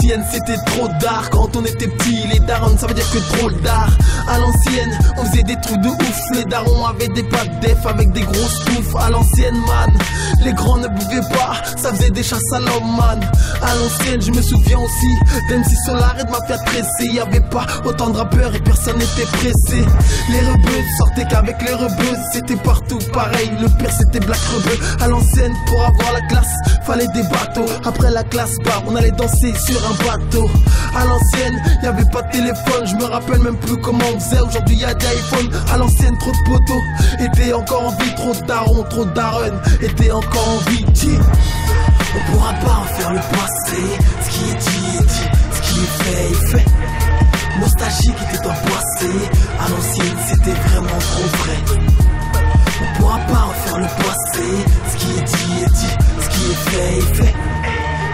l'ancienne c'était trop d'art. Quand on était petit, les darons ça veut dire que trop d'art. À l'ancienne, on faisait des trucs de ouf. Les darons avaient des pattes def avec des grosses touffes. À l'ancienne, man, les grands ne bougeaient pas, ça faisait des chasses à l'homme, man. À l'ancienne, je me souviens aussi d'MC Solar et de ma Fiat Tressé. Y'avait pas autant de rappeurs et personne n'était pressé. Les rebeux sortaient qu'avec les rebeux, c'était partout pareil. Le pire c'était Black Rebeu. À l'ancienne, pour avoir la classe, fallait des bateaux. Après la classe bar, on allait danser sur un bateau. À l'ancienne, y'avait pas de téléphone, je me rappelle même plus comment on faisait. Aujourd'hui y'a des iPhones. À l'ancienne, trop de poteaux étaient encore en vie, trop de darons, trop de darons étaient encore en vie. On pourra pas refaire le passé. Ce qui est dit est dit, ce qui est fait est fait. Nostalgique était un passé. À l'ancienne c'était vraiment trop vrai. On pourra pas refaire le passé. Ce qui est dit est dit, ce qui est fait est fait.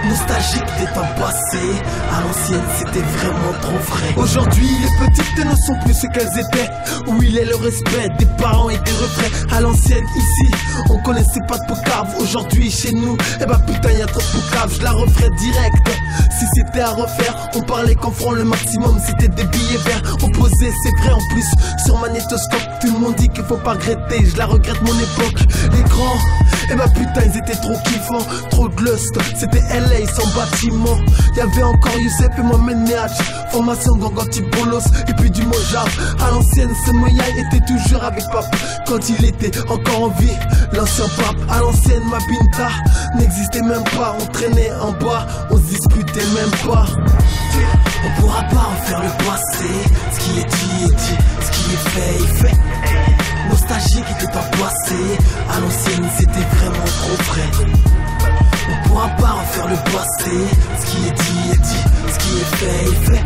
Nostalgique des temps passés, à l'ancienne c'était vraiment trop vrai. Aujourd'hui les petites ne sont plus ce qu'elles étaient. Où il est le respect des parents et des retraits. À l'ancienne ici, on connaissait pas de poucave. Aujourd'hui chez nous, eh bah putain y'a trop de poucave. Je la referais direct. Si c'était à refaire, on parlait qu'en franc le maximum c'était des billets verts. On posait, c'est vrai en plus, sur magnétoscope. Tout le monde dit qu'il faut pas regretter, je la regrette mon époque. Les grands, eh bah putain ils étaient trop kiffants. Trop de lust, c'était LA sans bâtiment. Y'avait encore Youssef et Mohamed Neach. Formation Ganganti Bolos et puis du Mojave. À l'ancienne, ce moyen était toujours avec Pape quand il était encore en vie, l'ancien pape. À l'ancienne, ma Binta n'existait même pas. On traînait en bas, on se disputait même pas. On pourra pas refaire le passé. Ce qui est dit est dit, ce qui est fait est fait. Nostalgique était un passé. À l'ancienne c'était vraiment trop vrai. On pourra pas refaire le passé. Ce qui est dit est dit, ce qui est fait est fait.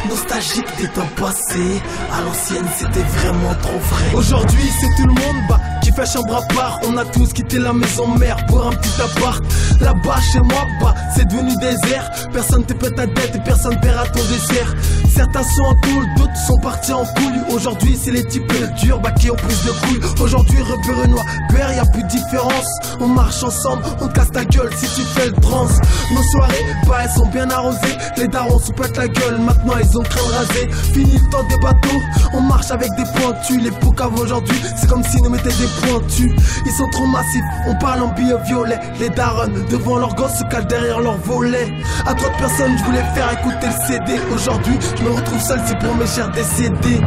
Nostalgique des temps passés, à l'ancienne c'était vraiment trop vrai. Aujourd'hui c'est tout le monde qui fait chambre à part. On a tous quitté la maison mère pour un petit appart. Là-bas chez moi c'est devenu désert. Personne te pète ta dette et personne paiera ton dessert. Certains sont en cool, d'autres sont partis en couille. Aujourd'hui c'est les types durs qui ont plus de couilles. Aujourd'hui rebeu Renoir, père y'a plus de différence. On marche ensemble, on te casse ta gueule si tu fais le trans. Nos soirées elles sont bien arrosées. Les darons se pètent la gueule, maintenant ils ont le crâne rasé. Fini le temps des bateaux, on marche avec des pointus. Les poucaves aujourd'hui, c'est comme si nous mettaient des pointus. Ils sont trop massifs, on parle en billets violets. Les darons devant leurs gosses se cachent derrière leur volet. À trop de personnes, je voulais faire écouter le CD. Aujourd'hui, je me retrouve seul, c'est pour mes chers décédés.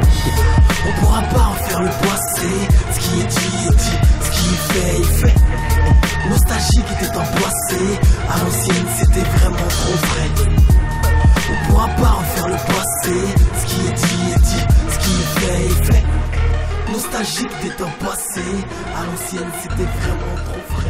On pourra pas refaire le passé. Ce qui est dit est dit, ce qui est fait est fait. Nostalgique était un passé. À l'ancienne c'était vraiment trop vrai. On pourra pas refaire le passé. Ce qui est dit est dit, ce qui est fait est fait. Nostalgique des temps passés. À l'ancienne c'était vraiment trop vrai.